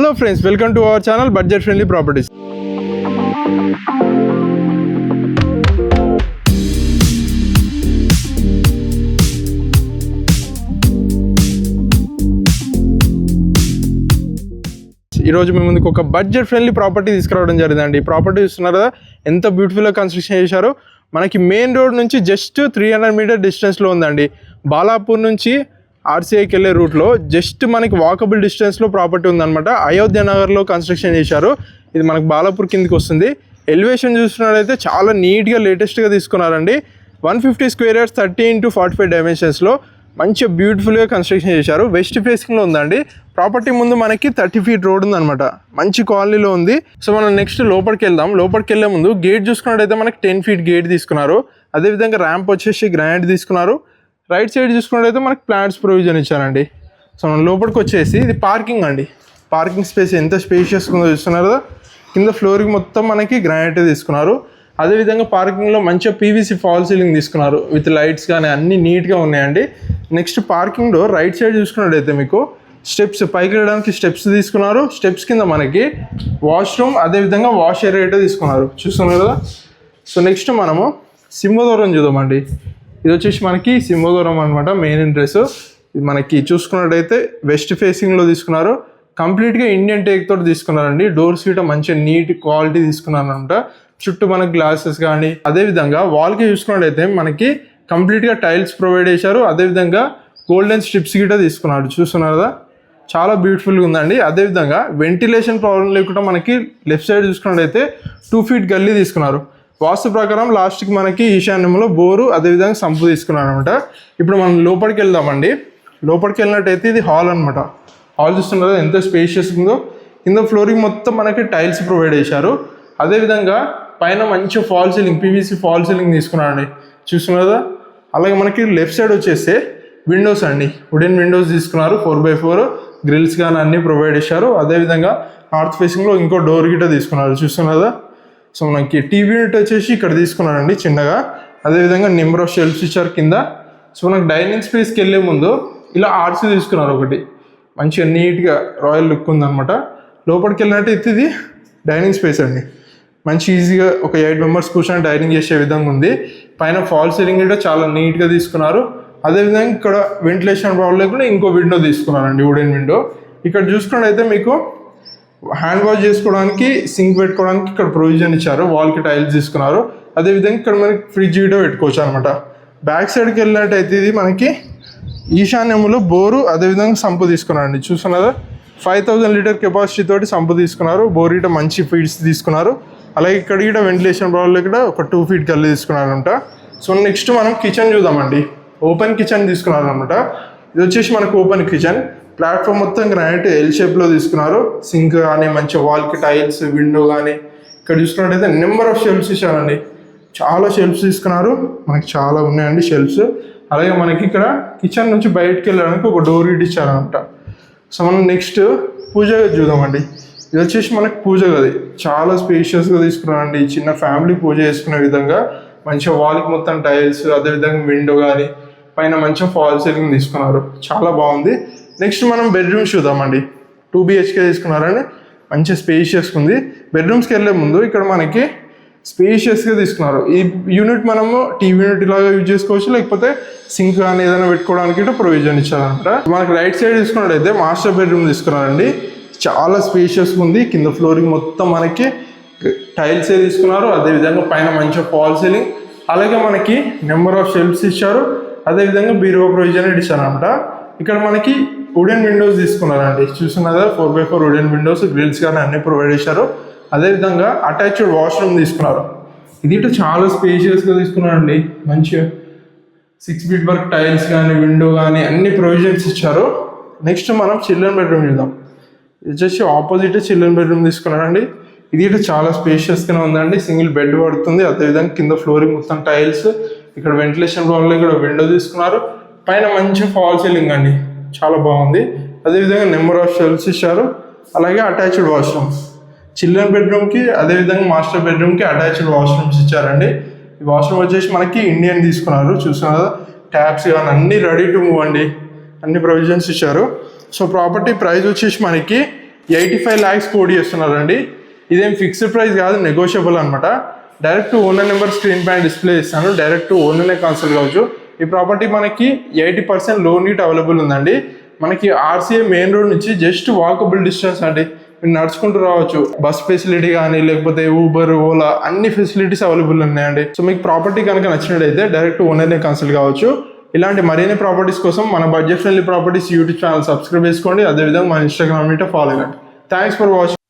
Hello friends, welcome to our channel budget friendly properties. ఈరోజు మీ ముందుకు ఒక బడ్జెట్ ఫ్రెండ్లీ ప్రాపర్టీ తీసుకురావడం జరిగిందండి. ఈ ప్రాపర్టీ చూస్తున్నారు కదా, ఎంత బ్యూటిఫుల్గా కన్స్ట్రక్షన్ చేశారు. మనకి మెయిన్ రోడ్ నుంచి జస్ట్ 300 మీటర్ డిస్టెన్స్లో ఉందండి. బాలాపూర్ నుంచి ఆర్సీఐకి వెళ్ళే రూట్లో జస్ట్ మనకి వాకబుల్ డిస్టెన్స్లో ప్రాపర్టీ ఉందన్నమాట. అయోధ్య నగర్లో కన్స్ట్రక్షన్ చేశారు. ఇది మనకు బాలాపూర్ కిందకి వస్తుంది. ఎలివేషన్ చూస్తున్నట్లయితే చాలా నీట్గా లేటెస్ట్గా తీసుకున్నారండి. 150 స్క్వేర్ యార్డ్స్ 30x45 డైమెన్షన్స్లో మంచిగా బ్యూటిఫుల్గా కన్స్ట్రక్షన్ చేశారు. వెస్ట్ ఫేసింగ్లో ఉందండి. ప్రాపర్టీ ముందు మనకి 30 ఫీట్ రోడ్ ఉందన్నమాట. మంచి కాలనీలో ఉంది. సో మనం నెక్స్ట్ లోపలికి వెళ్దాం. లోపలికి వెళ్ళే ముందు గేట్ చూసుకున్నట్టయితే మనకి 10 ఫీట్ గేట్ తీసుకున్నారు. అదేవిధంగా ర్యాంప్ వచ్చేసి గ్రానైట్ తీసుకున్నారు. రైట్ సైడ్ చూసుకున్నట్టయితే మనకి ప్లాంట్స్ ప్రొవిజన్ ఇచ్చారండి. సో మనం లోపలికి వచ్చేసి ఇది పార్కింగ్ అండి. పార్కింగ్ స్పేస్ ఎంత స్పేషియస్ ఉందో చూస్తున్నారు కదా. కింద ఫ్లోర్కి మొత్తం మనకి గ్రానైట్ తీసుకున్నారు. అదేవిధంగా పార్కింగ్లో మంచిగా పీవీసీ ఫాల్ సీలింగ్ తీసుకున్నారు. విత్ లైట్స్ కానీ అన్నీ నీట్గా ఉన్నాయండి. నెక్స్ట్ పార్కింగ్లో రైట్ సైడ్ చూసుకున్నట్టయితే మీకు స్టెప్స్ పైకి వెళ్ళడానికి స్టెప్స్ తీసుకున్నారు. స్టెప్స్ కింద మనకి వాష్రూమ్ అదేవిధంగా వాష్ ఏరియా అయితే తీసుకున్నారు. చూస్తున్నారు కదా. సో నెక్స్ట్ మనము సింహద్వారం చూద్దామండి. ఇది వచ్చేసి మనకి సింహద్వారం అనమాట. మెయిన్ ఎంట్రెన్స్ ఇది మనకి చూసుకున్నట్టయితే వెస్ట్ ఫేసింగ్లో తీసుకున్నారు. కంప్లీట్గా ఇండియన్ టేక్ తోటి తీసుకున్నారండి. డోర్స్ గిట్ట మంచిగా నీట్ క్వాలిటీ తీసుకున్నారు అనమాట. చుట్టూ మనకి గ్లాసెస్ కానీ అదేవిధంగా వాల్కి చూసుకున్నట్టయితే మనకి కంప్లీట్గా టైల్స్ ప్రొవైడ్ చేశారు. అదేవిధంగా గోల్డెన్ స్ట్రిప్స్ గిట్ట తీసుకున్నారు. చూస్తున్నారు కదా, చాలా బ్యూటిఫుల్గా ఉందండి. అదేవిధంగా వెంటిలేషన్ ప్రాబ్లం లేకుండా మనకి లెఫ్ట్ సైడ్ చూసుకున్నట్టయితే 2 ఫీట్ గల్లీ తీసుకున్నారు. వాస్తు ప్రకారం లాస్ట్కి మనకి ఈశాన్యంలో బోరు అదేవిధంగా సంపు తీసుకున్నారు అనమాట. ఇప్పుడు మనం లోపలికి వెళ్దామండి. లోపలికి వెళ్ళినట్టయితే ఇది హాల్ అనమాట. హాల్ చూస్తున్నారు ఎంత స్పేషియస్ ఉందో. కింద ఫ్లోరింగ్ మొత్తం మనకి టైల్స్ ప్రొవైడ్ చేశారు. అదేవిధంగా పైన మంచి fall ceiling PVC fall ceiling తీసుకున్నారండి. చూస్తున్నారు కదా. అలాగే మనకి లెఫ్ట్ సైడ్ వచ్చేస్తే విండోస్ అండి. వుడెన్ విండోస్ తీసుకున్నారు. 4x4 గ్రిల్స్ కానీ అన్నీ ప్రొవైడ్ చేశారు. అదేవిధంగా నార్త్ ఫేసింగ్లో ఇంకో డోర్ గిట్ట తీసుకున్నారు. చూస్తున్నారు కదా. సో మనకి టీవీ యూనిట్ వచ్చేసి ఇక్కడ తీసుకున్నారండి చిన్నగా. అదేవిధంగా నెంబర్ ఆఫ్ షెల్ఫ్స్ ఇచ్చారు కింద. సో మనకు డైనింగ్ స్పేస్కి వెళ్ళే ముందు ఇలా ఆర్సీ తీసుకున్నారు ఒకటి. మంచిగా నీట్గా రాయల్ లుక్ ఉందన్నమాట. లోపలికి వెళ్ళినట్టు ఇది డైనింగ్ స్పేస్ అండి. మంచి ఈజీగా ఒక 8 మెంబర్స్ కూర్చొని డైనింగ్ చేసే విధంగా ఉంది. పైన ఫాల్ సీలింగ్ కూడా చాలా నీట్గా తీసుకున్నారు. అదేవిధంగా ఇక్కడ వెంటిలేషన్ ప్రాబ్లం లేకుండా ఇంకో విండో తీసుకున్నారండి, వుడెన్ విండో. ఇక్కడ చూసుకున్నట్టయితే మీకు హ్యాండ్ వాష్ చేసుకోవడానికి సింక్ పెట్టుకోవడానికి ఇక్కడ ప్రొవిజన్ ఇచ్చారు. వాల్కి టైల్స్ తీసుకున్నారు. అదేవిధంగా ఇక్కడ మనకి ఫ్రిడ్జ్ కూడా పెట్టుకోవచ్చు అనమాట. బ్యాక్ సైడ్కి వెళ్ళినట్టయితే ఇది మనకి ఈశాన్యంలో బోరు అదేవిధంగా సంపు తీసుకున్నారండి. చూస్తున్నారా, 5000 లీటర్ కెపాసిటీ తోటి సంపు తీసుకున్నారు. బోర్ ఇట మంచి ఫీడ్స్ తీసుకున్నారు. అలాగే ఇక్కడ కూడా వెంటిలేషన్ ప్రాబ్లం కూడా ఒక 2 ఫీట్ గల్లీ తీసుకున్నారనమాట. సో నెక్స్ట్ మనం కిచెన్ చూద్దామండి. ఓపెన్ కిచెన్ తీసుకున్నారనమాట. ఇది వచ్చేసి మనకు ఓపెన్ కిచెన్. ప్లాట్ఫామ్ మొత్తం గ్రానైట్ ఎల్ షేప్లో తీసుకున్నారు. సింక్ కానీ మంచి వాల్కి టైల్స్ విండో కానీ ఇక్కడ చూసుకున్నట్టయితే నెంబర్ ఆఫ్ షెల్ఫ్స్ ఇచ్చారండి. చాలా షెల్ఫ్స్ తీసుకున్నారు. మనకి చాలా ఉన్నాయండి షెల్ఫ్స్. అలాగే మనకి ఇక్కడ కిచెన్ నుంచి బయటకు వెళ్ళడానికి ఒక డోర్ ఇట్ ఇచ్చారనమాట. సో మనం నెక్స్ట్ పూజ గది చూద్దామండి. ఇది వచ్చేసి మనకి పూజ గది. చాలా స్పేషియస్గా తీసుకున్నారండి. చిన్న ఫ్యామిలీ పూజ చేసుకునే విధంగా మంచిగా వాల్కి మొత్తం టైల్స్ అదేవిధంగా విండో కానీ పైన మంచిగా ఫాల్ సీలింగ్ తీసుకున్నారు. చాలా బాగుంది. నెక్స్ట్ మనం బెడ్రూమ్స్ చూద్దామండి. 2 BHK తీసుకున్నారండి. మంచి స్పేషియస్గా ఉంది. బెడ్రూమ్స్కి వెళ్ళే ముందు ఇక్కడ మనకి స్పేషియస్గా తీసుకున్నారు. ఈ యూనిట్ మనము టీవీ యూనిట్ లాగా యూజ్ చేసుకోవచ్చు, లేకపోతే సింక్ కానీ ఏదైనా పెట్టుకోవడానికి ప్రొవిజన్ ఇచ్చారనమాట. మనకి రైట్ సైడ్ తీసుకున్నట్టయితే మాస్టర్ బెడ్రూమ్ తీసుకున్నారండి. చాలా స్పేషియస్గా ఉంది. కింద ఫ్లోరింగ్ మొత్తం మనకి టైల్సే తీసుకున్నారు. అదేవిధంగా పైన మంచి ఫాల్ సీలింగ్, అలాగే మనకి నెంబర్ ఆఫ్ షెల్ఫ్స్ ఇచ్చారు. అదేవిధంగా బీరువా ప్రొవిజన్ ఇచ్చారనమాట. ఇక్కడ మనకి వుడెన్ విండోస్ తీసుకున్నారండి. చూస్తున్నారు 4x4 వుడెన్ విండోస్ గ్రిల్స్ కానీ అన్నీ ప్రొవైడ్ చేశారు. అదేవిధంగా అటాచ్డ్ వాష్రూమ్ తీసుకున్నారు. ఇది చాలా స్పేషియస్గా తీసుకున్నారండి. మంచిగా 6 ఫీట్ వరకు టైల్స్ కానీ విండో కానీ అన్ని ప్రొవిజన్స్ ఇచ్చారు. నెక్స్ట్ మనం చిల్డ్రన్ బెడ్రూమ్ చూద్దాం. ఇది వచ్చేసి ఆపోజిట్ చిల్డ్రన్ బెడ్రూమ్ తీసుకున్నారండి. ఇది చాలా స్పేషియస్గానే ఉందండి. సింగిల్ బెడ్ పడుతుంది. అదేవిధంగా కింద ఫ్లోరింగ్ మొత్తం టైల్స్, ఇక్కడ వెంటిలేషన్ ప్రాబ్లం ఇక్కడ విండో తీసుకున్నారు. పైన మంచి ఫాల్ సీలింగ్ అండి, చాలా బాగుంది. అదేవిధంగా నెంబర్ ఆఫ్ షెల్ఫ్స్ ఇచ్చారు. అలాగే అటాచ్డ్ వాష్రూమ్ చిల్డ్రన్ బెడ్రూమ్కి అదేవిధంగా మాస్టర్ బెడ్రూమ్కి అటాచ్డ్ వాష్రూమ్స్ ఇచ్చారండి. ఈ వాష్రూమ్ వచ్చేసి మనకి ఇండియన్ తీసుకున్నారు. చూస్తున్నారు ట్యాప్స్ కానీ అన్నీ రెడీ టు మూవ్ అండి. అన్ని ప్రొవిజన్స్ ఇచ్చారు. సో ప్రాపర్టీ ప్రైస్ వచ్చేసి మనకి 85 lakhs కోడ్ చేస్తున్నారండి. ఇదేం ఫిక్స్డ్ ప్రైస్ కాదు, నెగోషియబుల్ అనమాట. డైరెక్ట్ ఓనర్ నెంబర్ స్క్రీన్ పైన డిస్ప్లే ఇస్తాను, డైరెక్ట్ ఓనర్నే కన్సల్ట్ కావచ్చు. ఈ ప్రాపర్టీ మనకి 80% లోన్ గిట్ అవైలబుల్ ఉందండి. మనకి ఆర్సీఏ మెయిన్ రోడ్ నుంచి జస్ట్ వాకబుల్ డిస్టెన్స్ అండి, మీరు నడుచుకుంటూ రావచ్చు. బస్ ఫెసిలిటీ కానీ లేకపోతే ఊబర్, ఓలా అన్ని ఫెసిలిటీస్ అవైలబుల్ ఉన్నాయండి. సో మీకు ప్రాపర్టీ కనుక నచ్చినట్టయితే డైరెక్ట్ ఓనర్నే కన్సల్ట్ కావచ్చు. ఇలాంటి మరిన్ని ప్రాపర్టీస్ కోసం మన budget friendly properties YouTube channel subscribe చేసుకోండి. అదేవిధంగా మన ఇన్స్టాగ్రామ్ మీట ఫాలో అవ్వండి. Thanks for watching.